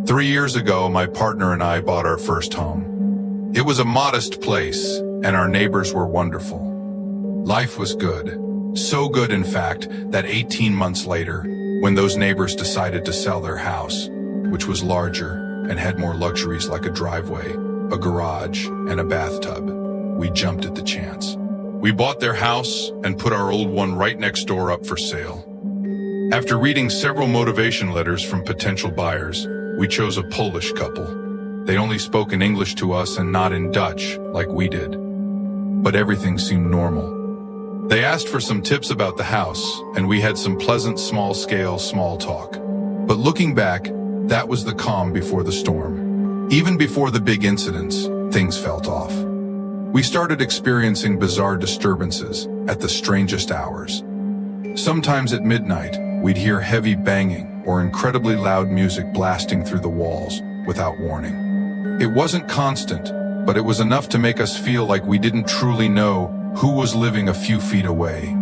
3 years ago, my partner and I bought our first home. It was a modest place, and our neighbors were wonderful. Life was good. So good, in fact, that 18 months later, when those neighbors decided to sell their house, which was larger and had more luxuries like a driveway, a garage, and a bathtub, we jumped at the chance. We bought their house and put our old one right next door up for sale. After reading several motivation letters from potential buyers, we chose a Polish couple. They only spoke in English to us and not in Dutch, like we did. But everything seemed normal. They asked for some tips about the house, and we had some pleasant small-scale small talk. But looking back, that was the calm before the storm. Even before the big incidents, things felt off. We started experiencing bizarre disturbances at the strangest hours. Sometimes at midnight, we'd hear heavy banging or incredibly loud music blasting through the walls without warning. It wasn't constant, but it was enough to make us feel like we didn't truly know who was living a few feet away.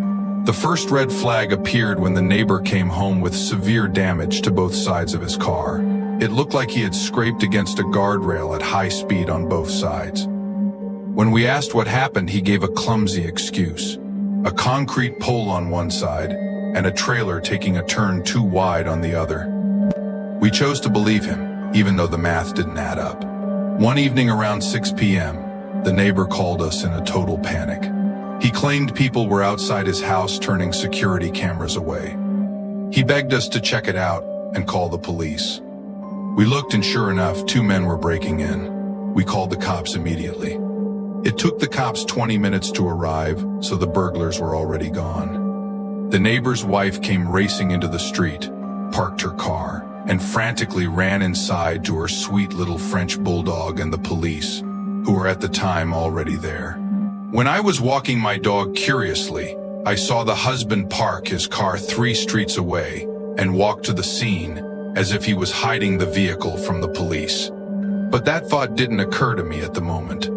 The first red flag appeared when the neighbor came home with severe damage to both sides of his car. It looked like he had scraped against a guardrail at high speed on both sides. When we asked what happened, he gave a clumsy excuse: a concrete pole on one side and a trailer taking a turn too wide on the other. We chose to believe him, even though the math didn't add up. One evening around 6 p.m., the neighbor called us in a total panic. He claimed people were outside his house turning security cameras away. He begged us to check it out and call the police. We looked, and sure enough, 2 men were breaking in. We called the cops immediately. It took the cops 20 minutes to arrive, so the burglars were already gone. The neighbor's wife came racing into the street, parked her car, and frantically ran inside to her sweet little French bulldog and the police, who were at the time already there. When I was walking my dog curiously, I saw the husband park his car 3 streets away and walk to the scene as if he was hiding the vehicle from the police. But that thought didn't occur to me at the moment.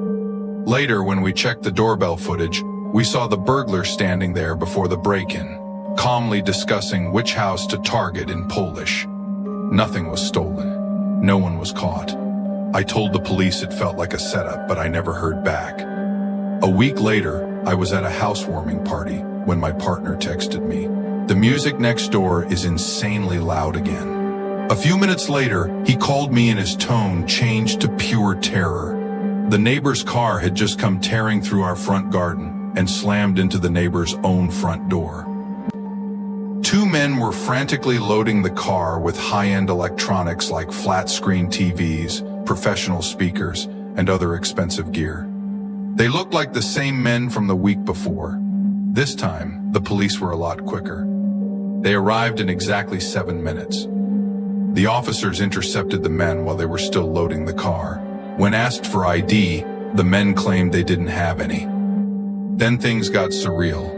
Later, when we checked the doorbell footage, we saw the burglar standing there before the break-in, calmly discussing which house to target in Polish. Nothing was stolen. No one was caught. I told the police it felt like a setup, but I never heard back. A week later, I was at a housewarming party when my partner texted me. The music next door is insanely loud again. A few minutes later, he called me and his tone changed to pure terror. The neighbor's car had just come tearing through our front garden and slammed into the neighbor's own front door. 2 men were frantically loading the car with high-end electronics like flat-screen TVs, professional speakers, and other expensive gear. They looked like the same men from the week before. This time, the police were a lot quicker. They arrived in exactly 7 minutes. The officers intercepted the men while they were still loading the car. When asked for ID, the men claimed they didn't have any. Then things got surreal.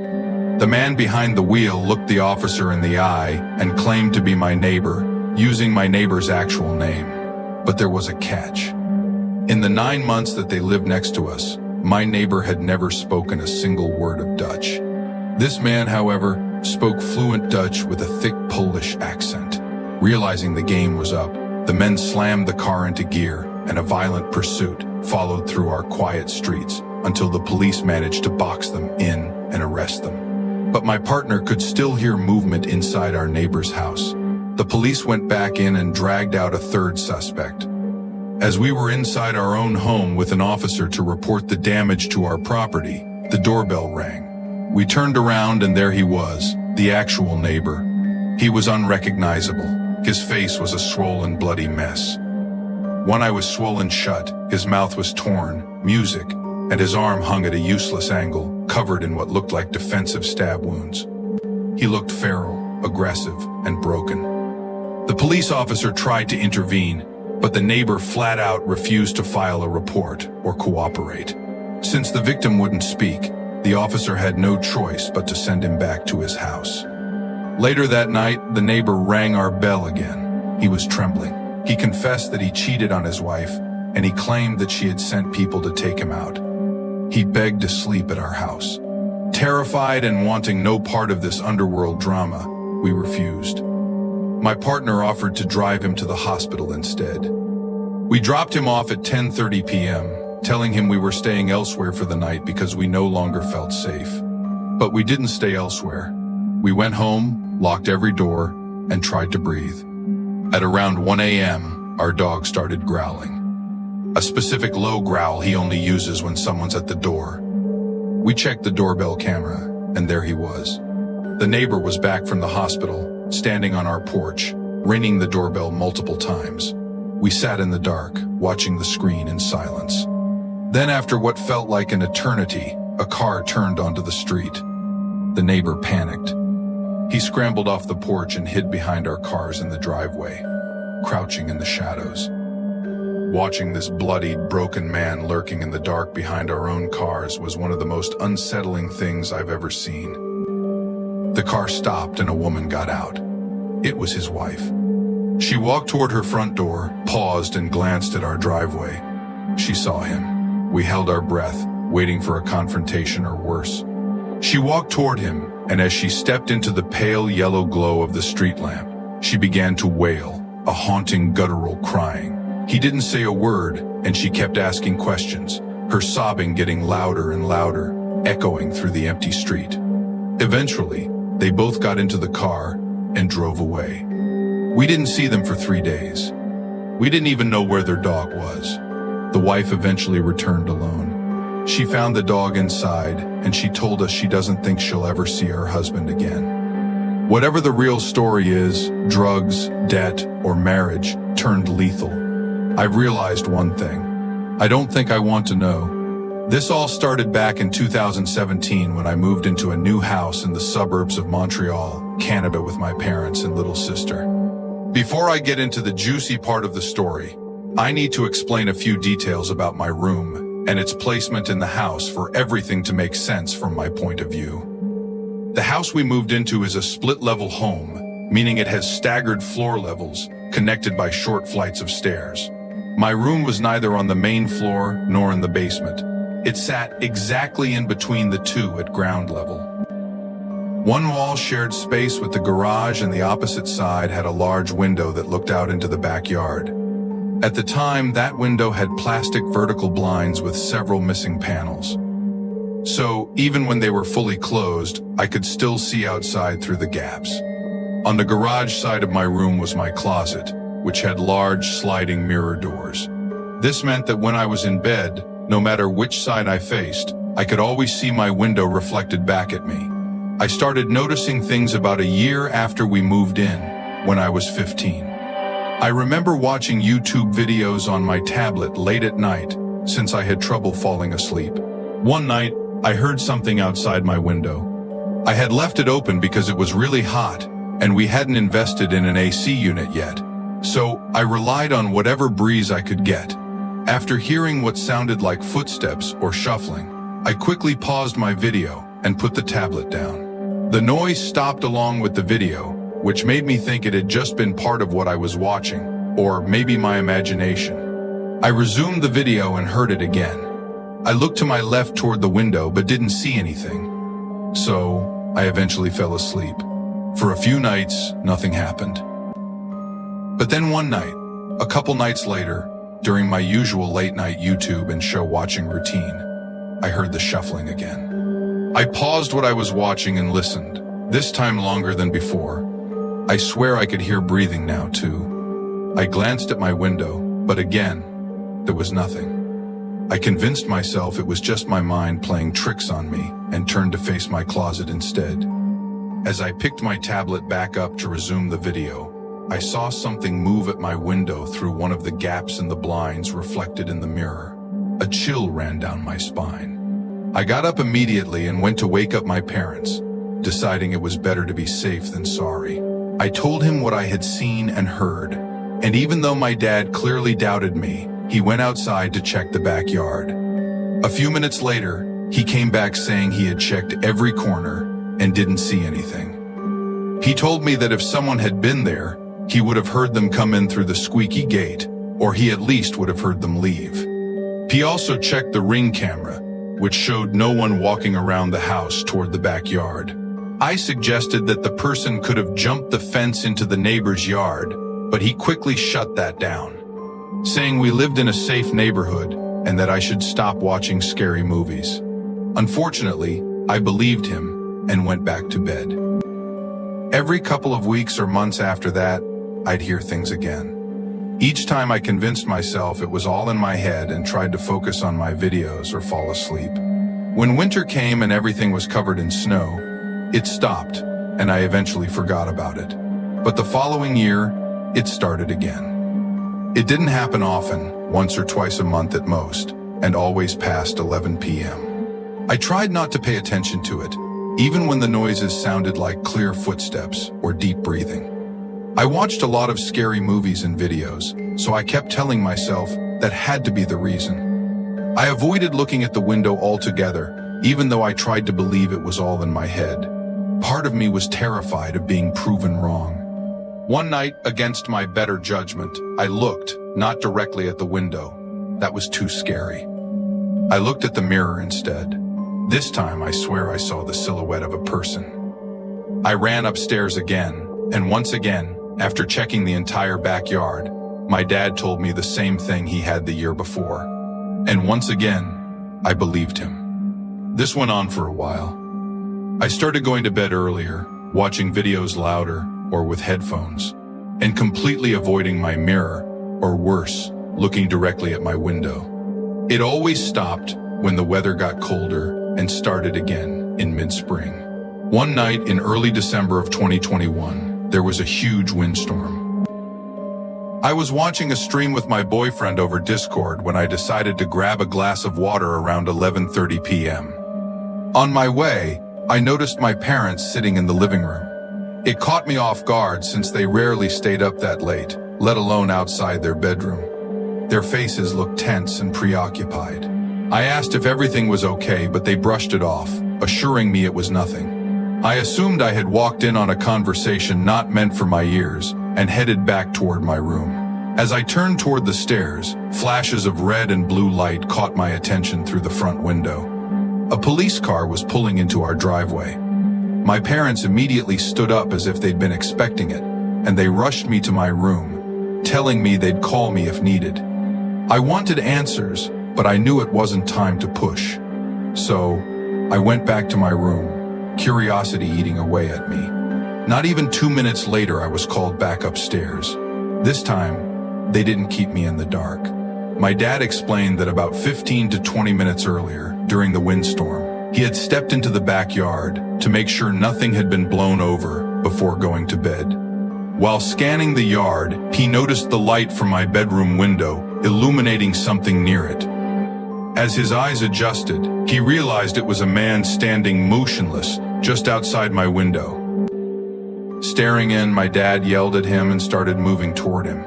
The man behind the wheel looked the officer in the eye and claimed to be my neighbor, using my neighbor's actual name. But there was a catch. In the 9 months that they lived next to us, my neighbor had never spoken a single word of Dutch. This man, however, spoke fluent Dutch with a thick Polish accent. Realizing the game was up, the men slammed the car into gear, and a violent pursuit followed through our quiet streets until the police managed to box them in and arrest them. But my partner could still hear movement inside our neighbor's house. The police went back in and dragged out a 3rd suspect. As we were inside our own home with an officer to report the damage to our property, the doorbell rang. We turned around and there he was, the actual neighbor. He was unrecognizable. His face was a swollen, bloody mess. One eye was swollen shut, his mouth was torn, music, and his arm hung at a useless angle, covered in what looked like defensive stab wounds. He looked feral, aggressive, and broken. The police officer tried to intervene, but the neighbor flat out refused to file a report or cooperate. Since the victim wouldn't speak, the officer had no choice but to send him back to his house. Later that night, the neighbor rang our bell again. He was trembling. He confessed that he cheated on his wife, and he claimed that she had sent people to take him out. He begged to sleep at our house. Terrified and wanting no part of this underworld drama, we refused. My partner offered to drive him to the hospital instead. We dropped him off at 10:30 p.m., telling him we were staying elsewhere for the night because we no longer felt safe. But we didn't stay elsewhere. We went home, locked every door, and tried to breathe. At around 1 a.m., our dog started growling. A specific low growl he only uses when someone's at the door. We checked the doorbell camera, and there he was. The neighbor was back from the hospital, standing on our porch, ringing the doorbell multiple times. We sat in the dark, watching the screen in silence. Then after what felt like an eternity, a car turned onto the street. The neighbor panicked. He scrambled off the porch and hid behind our cars in the driveway, crouching in the shadows. Watching this bloodied, broken man lurking in the dark behind our own cars was one of the most unsettling things I've ever seen. The car stopped and a woman got out. It was his wife. She walked toward her front door, paused and glanced at our driveway. She saw him. We held our breath, waiting for a confrontation or worse. She walked toward him, and as she stepped into the pale yellow glow of the street lamp, she began to wail, a haunting guttural crying. He didn't say a word, and she kept asking questions, her sobbing getting louder and louder, echoing through the empty street. Eventually, they both got into the car and drove away. We didn't see them for 3 days. We didn't even know where their dog was. The wife eventually returned alone. She found the dog inside, and she told us she doesn't think she'll ever see her husband again. Whatever the real story is, drugs, debt, or marriage turned lethal. I've realized one thing. I don't think I want to know. This all started back in 2017 when I moved into a new house in the suburbs of Montreal, Canada with my parents and little sister. Before I get into the juicy part of the story, I need to explain a few details about my room and its placement in the house for everything to make sense from my point of view. The house we moved into is a split-level home, meaning it has staggered floor levels connected by short flights of stairs. My room was neither on the main floor nor in the basement. It sat exactly in between the two at ground level. One wall shared space with the garage, and the opposite side had a large window that looked out into the backyard. At the time, that window had plastic vertical blinds with several missing panels. So, even when they were fully closed, I could still see outside through the gaps. On the garage side of my room was my closet, which had large sliding mirror doors. This meant that when I was in bed, no matter which side I faced, I could always see my window reflected back at me. I started noticing things about a year after we moved in, when I was 15. I remember watching YouTube videos on my tablet late at night, since I had trouble falling asleep. One night, I heard something outside my window. I had left it open because it was really hot, and we hadn't invested in an AC unit yet. So I relied on whatever breeze I could get. After hearing what sounded like footsteps or shuffling, I quickly paused my video and put the tablet down. The noise stopped along with the video, which made me think it had just been part of what I was watching, or maybe my imagination. I resumed the video and heard it again. I looked to my left toward the window but didn't see anything. So I eventually fell asleep. For a few nights, nothing happened. But then one night, a couple nights later, during my usual late-night YouTube and show watching routine, I heard the shuffling again. I paused what I was watching and listened, this time longer than before. I swear I could hear breathing now, too. I glanced at my window, but again, there was nothing. I convinced myself it was just my mind playing tricks on me and turned to face my closet instead. As I picked my tablet back up to resume the video, I saw something move at my window through one of the gaps in the blinds reflected in the mirror. A chill ran down my spine. I got up immediately and went to wake up my parents, deciding it was better to be safe than sorry. I told him what I had seen and heard, and even though my dad clearly doubted me, he went outside to check the backyard. A few minutes later, he came back saying he had checked every corner and didn't see anything. He told me that if someone had been there, he would have heard them come in through the squeaky gate, or he at least would have heard them leave. He also checked the Ring camera, which showed no one walking around the house toward the backyard. I suggested that the person could have jumped the fence into the neighbor's yard, but he quickly shut that down, saying we lived in a safe neighborhood and that I should stop watching scary movies. Unfortunately, I believed him and went back to bed. Every couple of weeks or months after that, I'd hear things again. Each time I convinced myself it was all in my head and tried to focus on my videos or fall asleep. When winter came and everything was covered in snow, it stopped, and I eventually forgot about it. But the following year, it started again. It didn't happen often, once or twice a month at most, and always past 11 p.m. I tried not to pay attention to it, even when the noises sounded like clear footsteps or deep breathing. I watched a lot of scary movies and videos, so I kept telling myself that had to be the reason. I avoided looking at the window altogether, even though I tried to believe it was all in my head. Part of me was terrified of being proven wrong. One night, against my better judgment, I looked, not directly at the window. That was too scary. I looked at the mirror instead. This time, I swear I saw the silhouette of a person. I ran upstairs again, and once again, after checking the entire backyard, my dad told me the same thing he had the year before. And once again, I believed him. This went on for a while. I started going to bed earlier, watching videos louder or with headphones, and completely avoiding my mirror, or worse, looking directly at my window. It always stopped when the weather got colder and started again in mid-spring. One night in early December of 2021, there was a huge windstorm. I was watching a stream with my boyfriend over Discord when I decided to grab a glass of water around 11:30 p.m. On my way, I noticed my parents sitting in the living room. It caught me off guard since they rarely stayed up that late, let alone outside their bedroom. Their faces looked tense and preoccupied. I asked if everything was okay, but they brushed it off, assuring me it was nothing. I assumed I had walked in on a conversation not meant for my ears and headed back toward my room. As I turned toward the stairs, flashes of red and blue light caught my attention through the front window. A police car was pulling into our driveway. My parents immediately stood up as if they'd been expecting it, and they rushed me to my room, telling me they'd call me if needed. I wanted answers, but I knew it wasn't time to push. So, I went back to my room, curiosity eating away at me. Not even 2 minutes later, I was called back upstairs. This time, they didn't keep me in the dark. My dad explained that about 15 to 20 minutes earlier, during the windstorm, he had stepped into the backyard to make sure nothing had been blown over before going to bed. While scanning the yard, he noticed the light from my bedroom window illuminating something near it. As his eyes adjusted, he realized it was a man standing motionless just outside my window. Staring in, my dad yelled at him and started moving toward him.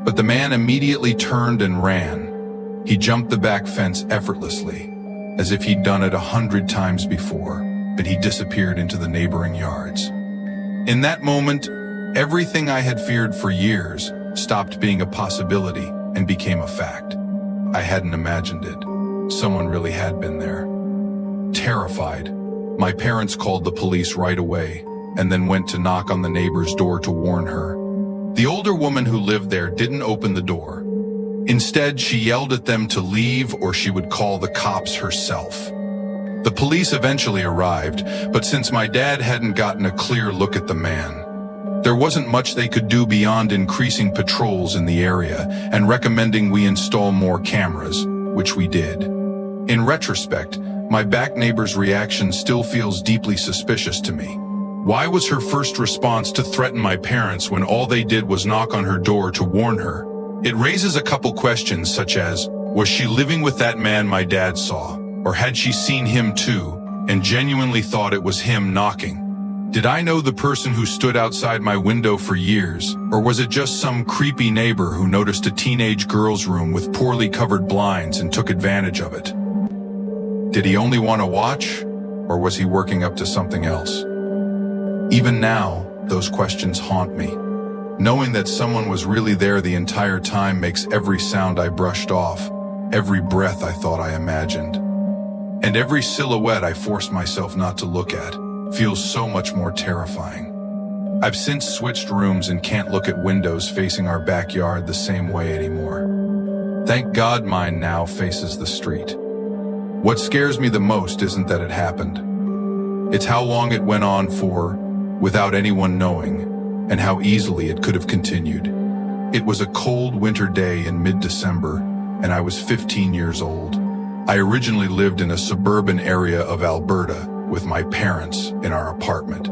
But the man immediately turned and ran. He jumped the back fence effortlessly, as if he'd done it 100 times before, but he disappeared into the neighboring yards. In that moment, everything I had feared for years stopped being a possibility and became a fact. I hadn't imagined it. Someone really had been there. Terrified, my parents called the police right away and then went to knock on the neighbor's door to warn her. The older woman who lived there didn't open the door. Instead, she yelled at them to leave or she would call the cops herself. The police eventually arrived, but since my dad hadn't gotten a clear look at the man, there wasn't much they could do beyond increasing patrols in the area and recommending we install more cameras, which we did. In retrospect, my back neighbor's reaction still feels deeply suspicious to me. Why was her first response to threaten my parents when all they did was knock on her door to warn her? It raises a couple questions such as, was she living with that man my dad saw? Or had she seen him too, and genuinely thought it was him knocking? Did I know the person who stood outside my window for years, or was it just some creepy neighbor who noticed a teenage girl's room with poorly covered blinds and took advantage of it? Did he only want to watch, or was he working up to something else? Even now, those questions haunt me. Knowing that someone was really there the entire time makes every sound I brushed off, every breath I thought I imagined, and every silhouette I forced myself not to look at, feels so much more terrifying. I've since switched rooms and can't look at windows facing our backyard the same way anymore. Thank God mine now faces the street. What scares me the most isn't that it happened. It's how long it went on for, without anyone knowing, and how easily it could have continued. It was a cold winter day in mid-December, and I was 15 years old. I originally lived in a suburban area of Alberta with my parents in our apartment.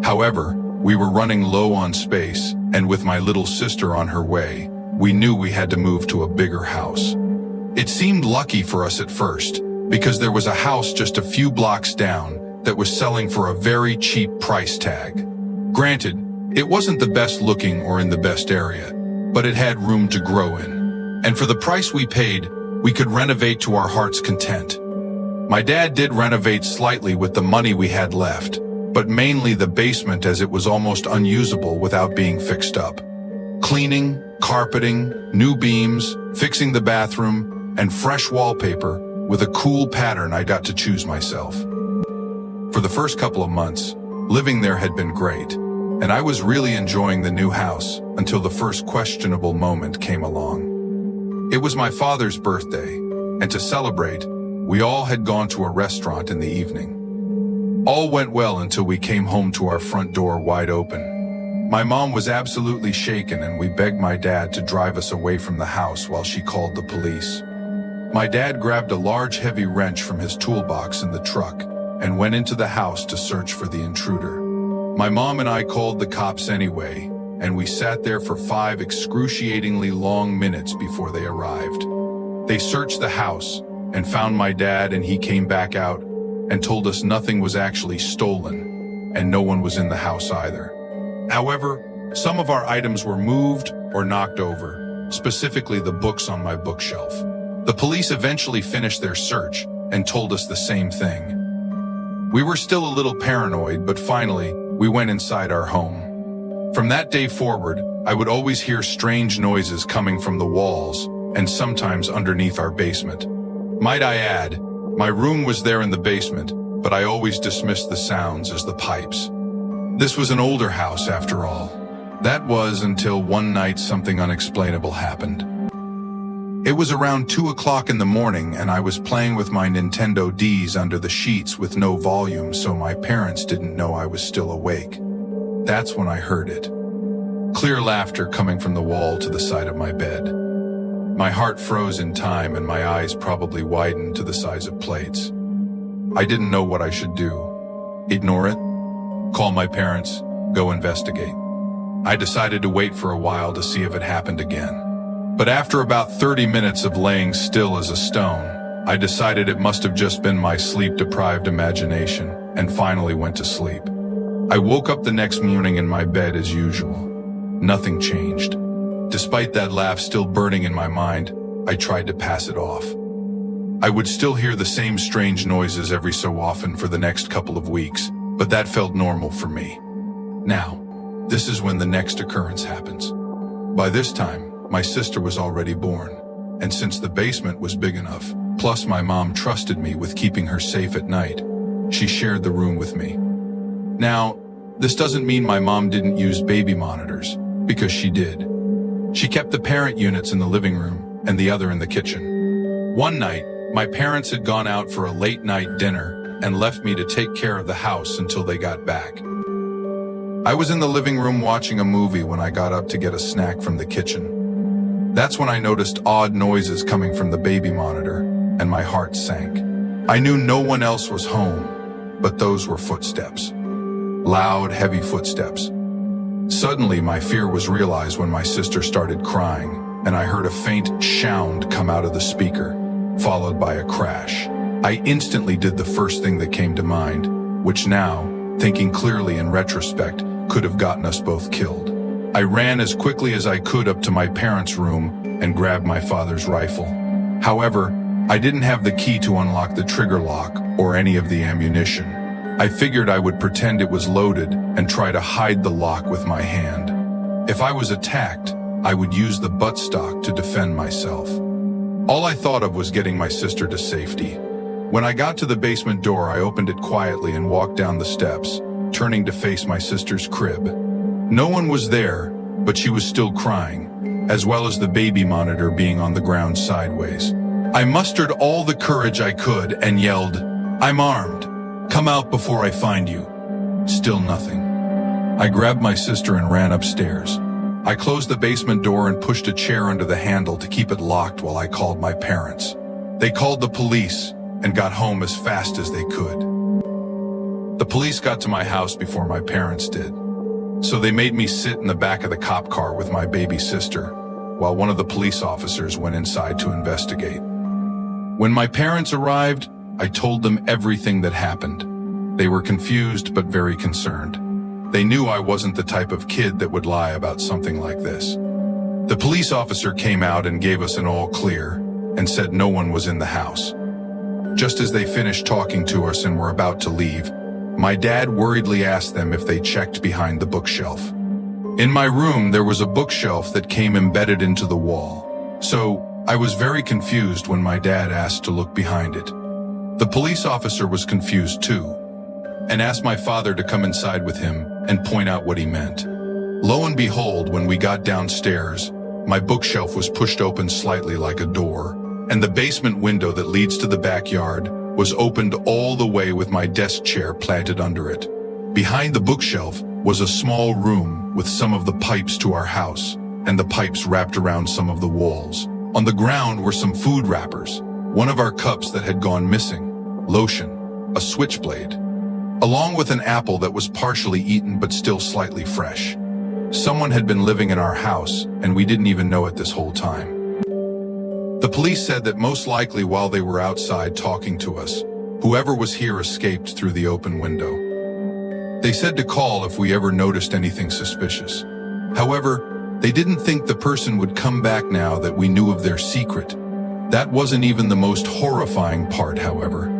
However, we were running low on space, and with my little sister on her way, we knew we had to move to a bigger house. It seemed lucky for us at first, because there was a house just a few blocks down that was selling for a very cheap price tag. Granted, it wasn't the best looking or in the best area, but it had room to grow in. And for the price we paid, we could renovate to our heart's content. My dad did renovate slightly with the money we had left, but mainly the basement as it was almost unusable without being fixed up. Cleaning, carpeting, new beams, fixing the bathroom, and fresh wallpaper with a cool pattern I got to choose myself. For the first couple of months, living there had been great, and I was really enjoying the new house until the first questionable moment came along. It was my father's birthday, and to celebrate, we all had gone to a restaurant in the evening. All went well until we came home to our front door wide open. My mom was absolutely shaken, and we begged my dad to drive us away from the house while she called the police. My dad grabbed a large heavy wrench from his toolbox in the truck and went into the house to search for the intruder. My mom and I called the cops anyway, and we sat there for 5 excruciatingly long minutes before they arrived. They searched the house and found my dad, and he came back out and told us nothing was actually stolen and no one was in the house either. However, some of our items were moved or knocked over, specifically the books on my bookshelf. The police eventually finished their search and told us the same thing. We were still a little paranoid, but finally, we went inside our home. From that day forward, I would always hear strange noises coming from the walls and sometimes underneath our basement. Might I add, my room was there in the basement, but I always dismissed the sounds as the pipes. This was an older house after all. That was until one night something unexplainable happened. It was around 2 o'clock in the morning, and I was playing with my Nintendo Ds under the sheets with no volume, so my parents didn't know I was still awake. That's when I heard it. Clear laughter coming from the wall to the side of my bed. My heart froze in time, and my eyes probably widened to the size of plates. I didn't know what I should do. Ignore it? Call my parents? Go investigate? I decided to wait for a while to see if it happened again. But after about 30 minutes of laying still as a stone, I decided it must have just been my sleep-deprived imagination, and finally went to sleep. I woke up the next morning in my bed as usual. Nothing changed. Despite that laugh still burning in my mind, I tried to pass it off. I would still hear the same strange noises every so often for the next couple of weeks, but that felt normal for me. Now, this is when the next occurrence happens. By this time, my sister was already born, and since the basement was big enough, plus my mom trusted me with keeping her safe at night, she shared the room with me. Now, this doesn't mean my mom didn't use baby monitors, because she did. She kept the parent units in the living room and the other in the kitchen. One night, my parents had gone out for a late-night dinner and left me to take care of the house until they got back. I was in the living room watching a movie when I got up to get a snack from the kitchen. That's when I noticed odd noises coming from the baby monitor, and my heart sank. I knew no one else was home, but those were footsteps. Loud, heavy footsteps. Suddenly, my fear was realized when my sister started crying, and I heard a faint sound come out of the speaker, followed by a crash. I instantly did the first thing that came to mind, which now, thinking clearly in retrospect, could have gotten us both killed. I ran as quickly as I could up to my parents' room and grabbed my father's rifle. However, I didn't have the key to unlock the trigger lock or any of the ammunition. I figured I would pretend it was loaded and try to hide the lock with my hand. If I was attacked, I would use the buttstock to defend myself. All I thought of was getting my sister to safety. When I got to the basement door, I opened it quietly and walked down the steps, turning to face my sister's crib. No one was there, but she was still crying, as well as the baby monitor being on the ground sideways. I mustered all the courage I could and yelled, "I'm armed. Come out before I find you." Still nothing. I grabbed my sister and ran upstairs. I closed the basement door and pushed a chair under the handle to keep it locked while I called my parents. They called the police and got home as fast as they could. The police got to my house before my parents did, so they made me sit in the back of the cop car with my baby sister, while one of the police officers went inside to investigate. When my parents arrived, I told them everything that happened. They were confused but very concerned. They knew I wasn't the type of kid that would lie about something like this. The police officer came out and gave us an all clear and said no one was in the house. Just as they finished talking to us and were about to leave, my dad worriedly asked them if they checked behind the bookshelf. In my room, there was a bookshelf that came embedded into the wall, so I was very confused when my dad asked to look behind it. The police officer was confused too, and asked my father to come inside with him and point out what he meant. Lo and behold, when we got downstairs, my bookshelf was pushed open slightly like a door, and the basement window that leads to the backyard was opened all the way with my desk chair planted under it. Behind the bookshelf was a small room with some of the pipes to our house, and the pipes wrapped around some of the walls. On the ground were some food wrappers, one of our cups that had gone missing, lotion, a switchblade, along with an apple that was partially eaten but still slightly fresh. Someone had been living in our house, and we didn't even know it this whole time. The police said that most likely while they were outside talking to us, whoever was here escaped through the open window. They said to call if we ever noticed anything suspicious. However, they didn't think the person would come back now that we knew of their secret. That wasn't even the most horrifying part, however.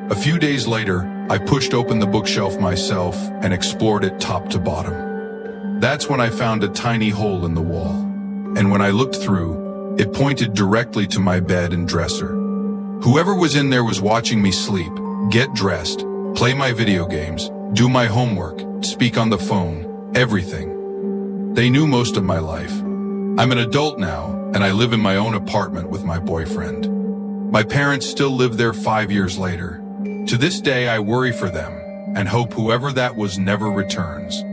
A few days later, I pushed open the bookshelf myself and explored it top to bottom. That's when I found a tiny hole in the wall, and when I looked through, it pointed directly to my bed and dresser. Whoever was in there was watching me sleep, get dressed, play my video games, do my homework, speak on the phone, everything. They knew most of my life. I'm an adult now, and I live in my own apartment with my boyfriend. My parents still live there 5 years later. To this day, I worry for them and hope whoever that was never returns.